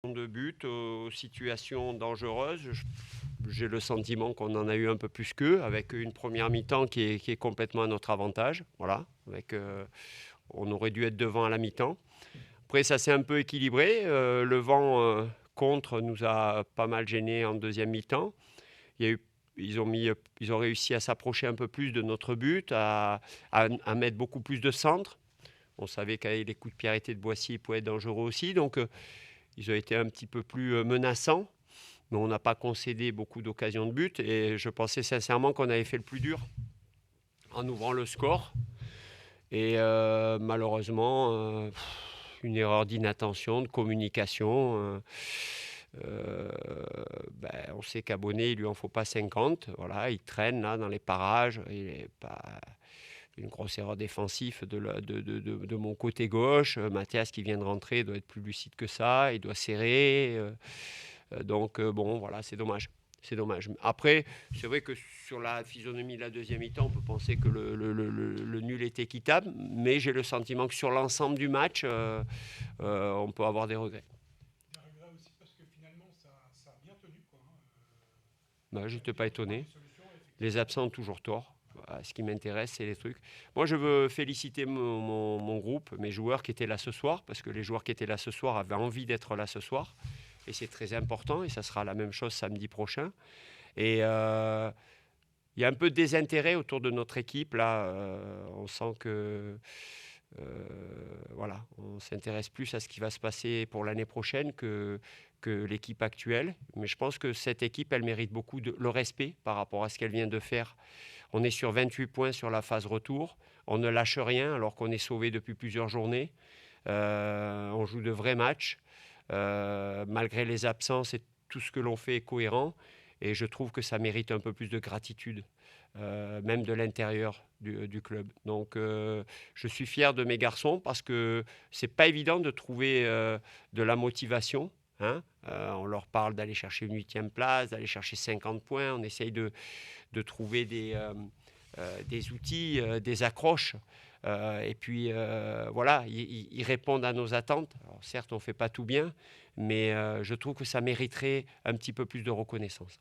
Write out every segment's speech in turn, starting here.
De but, aux situations dangereuses, j'ai le sentiment qu'on en a eu un peu plus qu'eux, avec une première mi-temps qui est complètement à notre avantage. Voilà, on aurait dû être devant à la mi-temps. Après, ça s'est un peu équilibré. Le vent contre nous a pas mal gêné en deuxième mi-temps. Il y a eu, ils ont réussi à s'approcher un peu plus de notre but, à mettre beaucoup plus de centres. On savait qu'avec les coups de pied arrêtés de Boissy, ils pouvaient être dangereux aussi. Donc, ils ont été un petit peu plus menaçants, mais on n'a pas concédé beaucoup d'occasions de but. Et je pensais sincèrement qu'on avait fait le plus dur en ouvrant le score. Et malheureusement, une erreur d'inattention, de communication. On sait qu'à Bonnet, il lui en faut pas 50. Voilà, il traîne là dans les parages. Il est pas une grosse erreur défensive de mon côté gauche. Mathias qui vient de rentrer doit être plus lucide que ça. Il doit serrer. Bon, voilà, c'est dommage. C'est dommage. Après, c'est vrai que sur la physionomie de la deuxième mi-temps, on peut penser que le nul est équitable, mais j'ai le sentiment que sur l'ensemble du match, on peut avoir des regrets. Des regrets aussi parce que finalement ça a bien tenu quoi. Je On a n'étais bien pas trouvé des étonné. solutions Les effectivement. absents ont toujours tort. Voilà, ce qui m'intéresse, c'est les trucs. Moi, je veux féliciter mon groupe, mes joueurs qui étaient là ce soir, parce que les joueurs qui étaient là ce soir avaient envie d'être là ce soir. Et c'est très important, et ça sera la même chose samedi prochain. Et il y a un peu de désintérêt autour de notre équipe. Là, on sent que voilà, on s'intéresse plus à ce qui va se passer pour l'année prochaine que l'équipe actuelle. Mais je pense que cette équipe, elle mérite beaucoup le respect par rapport à ce qu'elle vient de faire. On est sur 28 points sur la phase retour. On ne lâche rien alors qu'on est sauvé depuis plusieurs journées. On joue de vrais matchs. Malgré les absences, et tout ce que l'on fait est cohérent. Et je trouve que ça mérite un peu plus de gratitude, même de l'intérieur du club. Donc, je suis fier de mes garçons parce que c'est pas évident de trouver de la motivation. Hein. On leur parle d'aller chercher une 8e place, d'aller chercher 50 points. On essaye de trouver des outils, des accroches. Et puis voilà, ils répondent à nos attentes. Alors, certes, on ne fait pas tout bien, mais je trouve que ça mériterait un petit peu plus de reconnaissance.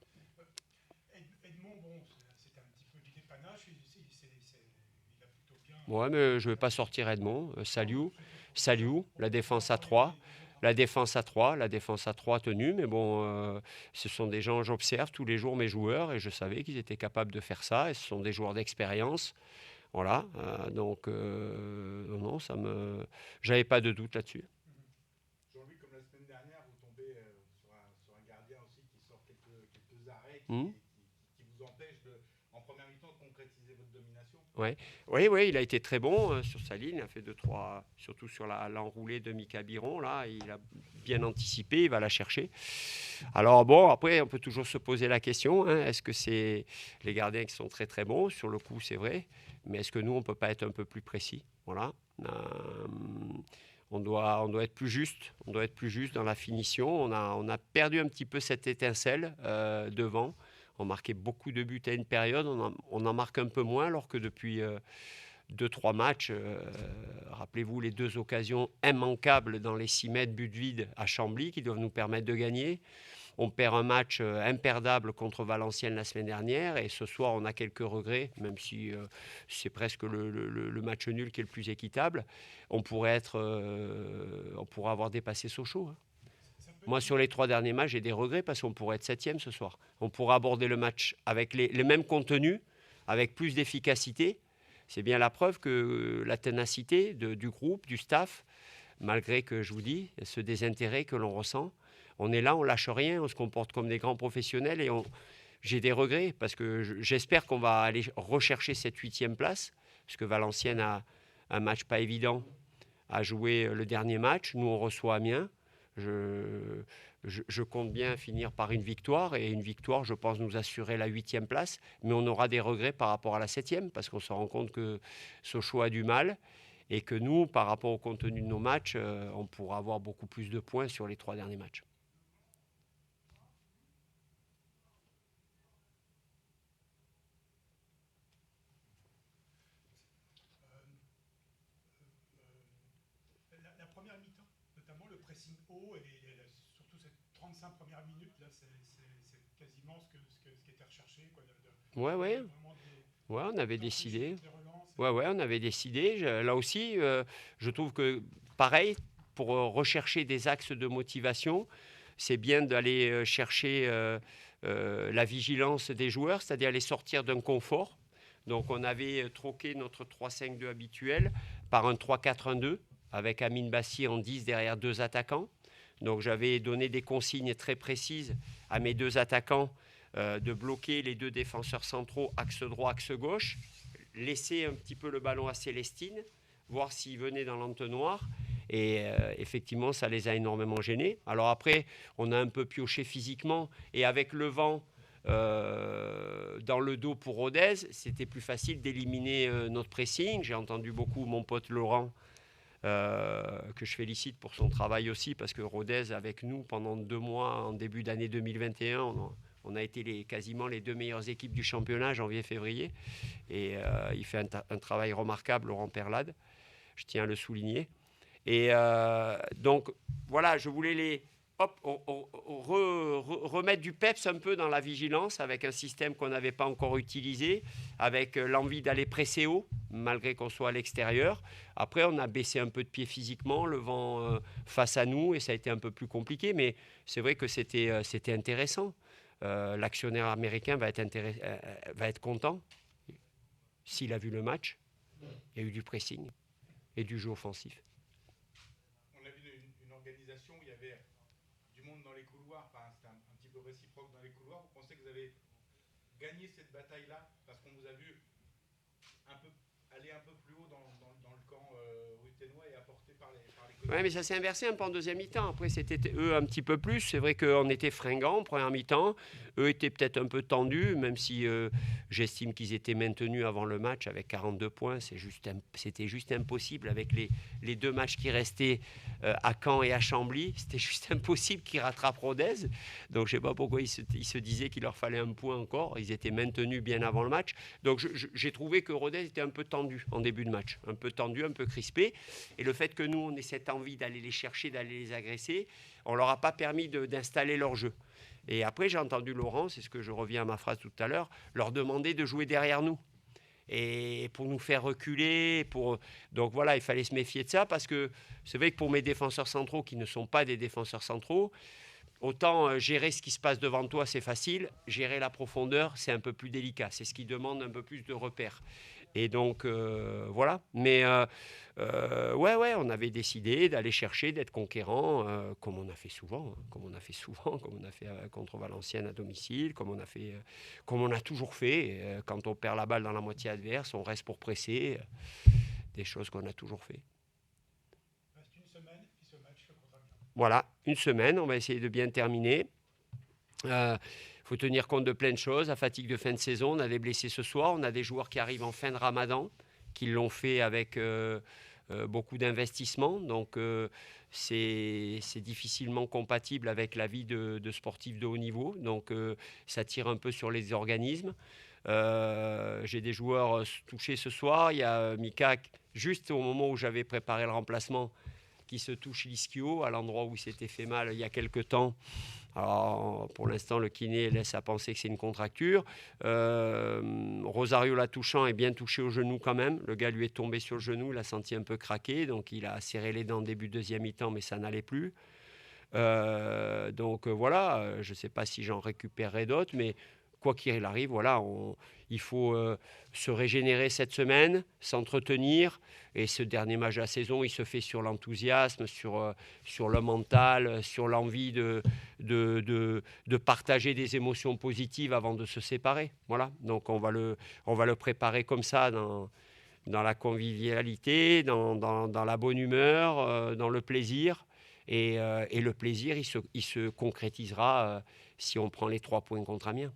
Edmond, bon, c'était un petit peu du dépannage, il a plutôt bien, Ouais, mais je ne vais bien pas tenu. sortir Edmond. Non, mais Salut, c'était pour te dire, Salut, la pour défense à entendre 3. les autres La après. défense à 3, la défense à 3 tenue, mais bon, ce sont des gens, j'observe tous les jours mes joueurs et je savais qu'ils étaient capables de faire ça et ce sont des joueurs d'expérience. Voilà, non, non, j'avais pas de doute là-dessus. Jean-Louis, comme la semaine dernière, vous tombez sur un gardien aussi qui sort quelques arrêts Hmm. qui vous empêchent en première mi-temps de concrétiser votre domination. Ouais. Oui, oui, il a été très bon sur sa ligne. Il a fait 2-3, surtout sur l'enroulée de Mika Biron. Là, il a bien anticipé, il va la chercher. Alors bon, après, on peut toujours se poser la question, hein, est-ce que c'est les gardiens qui sont très très bons? Sur le coup, c'est vrai. Mais est-ce que nous, on ne peut pas être un peu plus précis? Voilà. On doit être plus juste. On doit être plus juste dans la finition. On a perdu un petit peu cette étincelle devant. On marquait beaucoup de buts à une période. On en marque un peu moins, alors que depuis 2-3 matchs, rappelez-vous les 2 occasions immanquables dans les 6 mètres but vide à Chambly qui doivent nous permettre de gagner. On perd un match imperdable contre Valenciennes la semaine dernière et ce soir on a quelques regrets, même si c'est presque le match nul qui est le plus équitable. On pourrait avoir dépassé Sochaux. Hein. Ça peut Moi, être une. sur les 3 derniers matchs, j'ai des regrets parce qu'on pourrait être septième ce soir. On pourrait aborder le match avec les mêmes contenus, avec plus d'efficacité. C'est bien la preuve que la ténacité du groupe, du staff, malgré que, je vous dis, ce désintérêt que l'on ressent, on est là, on lâche rien, on se comporte comme des grands professionnels et j'ai des regrets parce que j'espère qu'on va aller rechercher cette 8e place parce que Valenciennes a un match pas évident à jouer le dernier match. Nous, on reçoit Amiens. Je, je compte bien finir par une victoire et une victoire, je pense, nous assurer la 8e place. Mais on aura des regrets par rapport à la 7e parce qu'on se rend compte que Sochaux a du mal et que nous, par rapport au contenu de nos matchs, on pourra avoir beaucoup plus de points sur les 3 derniers matchs. La première mi-temps, notamment le pressing haut et surtout ces 35 premières minutes, là, c'est quasiment ce qui était recherché, quoi, Ouais, ouais. vraiment Ouais, on avait décidé. des relances. Ouais, ouais, on avait décidé. Là aussi, je trouve que, pareil, pour rechercher des axes de motivation, c'est bien d'aller chercher la vigilance des joueurs, c'est-à-dire les sortir d'un confort. Donc, on avait troqué notre 3-5-2 habituel par un 3-4-1-2 avec Amine Bassi en 10 derrière deux attaquants. Donc, j'avais donné des consignes très précises à mes deux attaquants de bloquer les deux défenseurs centraux, axe droit, axe gauche, laisser un petit peu le ballon à Célestine, voir s'il venait dans l'entonnoir. Et effectivement, ça les a énormément gênés. Alors après, on a un peu pioché physiquement. Et avec le vent dans le dos pour Rodez, c'était plus facile d'éliminer notre pressing. J'ai entendu beaucoup mon pote Laurent, que je félicite pour son travail aussi, parce que Rodez, avec nous, pendant 2 mois, en début d'année 2021, on a été quasiment les 2 meilleures équipes du championnat, janvier-février. Et il fait un travail remarquable, Laurent Perlade. Je tiens à le souligner. Et donc, voilà, je voulais remettre du peps un peu dans la vigilance avec un système qu'on n'avait pas encore utilisé, avec l'envie d'aller presser haut, malgré qu'on soit à l'extérieur. Après, on a baissé un peu de pied physiquement, le vent face à nous, et ça a été un peu plus compliqué, mais c'est vrai que c'était intéressant. L'actionnaire américain va être content s'il a vu le match. Il y a eu du pressing et du jeu offensif. On a vu une organisation où il y avait du monde dans les couloirs, enfin, c'était un petit peu réciproque dans les couloirs. Vous pensez que vous avez gagné cette bataille-là parce qu'on vous a vu aller un peu plus haut dans le camp ruténois et apporté par les côtés. Oui, mais ça s'est inversé un peu en deuxième mi-temps. Après, c'était eux un petit peu plus. C'est vrai qu'on était fringants en première mi-temps. Eux étaient peut-être un peu tendus, même si j'estime qu'ils étaient maintenus avant le match avec 42 points. C'était juste impossible avec les 2 matchs qui restaient à Caen et à Chambly. C'était juste impossible qu'ils rattrapent Rodez. Donc, je ne sais pas pourquoi ils se disaient qu'il leur fallait un point encore. Ils étaient maintenus bien avant le match. Donc, j'ai trouvé que Rodez était un peu tendu en début de match. Un peu tendu, un peu crispé. Et le fait que nous, on ait cette envie d'aller les chercher, d'aller les agresser, on ne leur a pas permis d'installer leur jeu. Et après, j'ai entendu Laurent, c'est ce que je reviens à ma phrase tout à l'heure, leur demander de jouer derrière nous. Et pour nous faire reculer. Donc voilà, il fallait se méfier de ça, parce que c'est vrai que pour mes défenseurs centraux, qui ne sont pas des défenseurs centraux, autant gérer ce qui se passe devant toi, c'est facile. Gérer la profondeur, c'est un peu plus délicat. C'est ce qui demande un peu plus de repères. Et donc, voilà. Mais ouais, on avait décidé d'aller chercher, d'être conquérant, comme on a fait souvent, comme on a fait contre Valenciennes à domicile, comme on a toujours fait. Quand on perd la balle dans la moitié adverse, on reste pour presser. Des choses qu'on a toujours fait. Il reste une semaine, puis ce match contre Amiens. Voilà, une semaine, on va essayer de bien terminer. Faut tenir compte de plein de choses. La fatigue de fin de saison, on a des blessés ce soir, on a des joueurs qui arrivent en fin de Ramadan, qui l'ont fait avec beaucoup d'investissement. Donc, c'est difficilement compatible avec la vie de sportif de haut niveau. Donc, ça tire un peu sur les organismes. J'ai des joueurs touchés ce soir. Il y a Mika, juste au moment où j'avais préparé le remplacement, qui se touche l'ischio à l'endroit où il s'était fait mal il y a quelque temps. Alors, pour l'instant, le kiné laisse à penser que c'est une contracture. Rosario Latouchant est bien touché au genou quand même. Le gars lui est tombé sur le genou, il a senti un peu craquer, donc il a serré les dents début deuxième mi-temps, mais ça n'allait plus. Donc voilà, je ne sais pas si j'en récupérerai d'autres, mais quoi qu'il arrive, voilà, il faut se régénérer cette semaine, s'entretenir. Et ce dernier match de la saison, il se fait sur l'enthousiasme, sur le mental, sur l'envie de partager des émotions positives avant de se séparer. Voilà, donc on va le préparer comme ça, dans la convivialité, dans la bonne humeur, dans le plaisir. Et le plaisir, il se concrétisera si on prend les 3 points contre Amiens.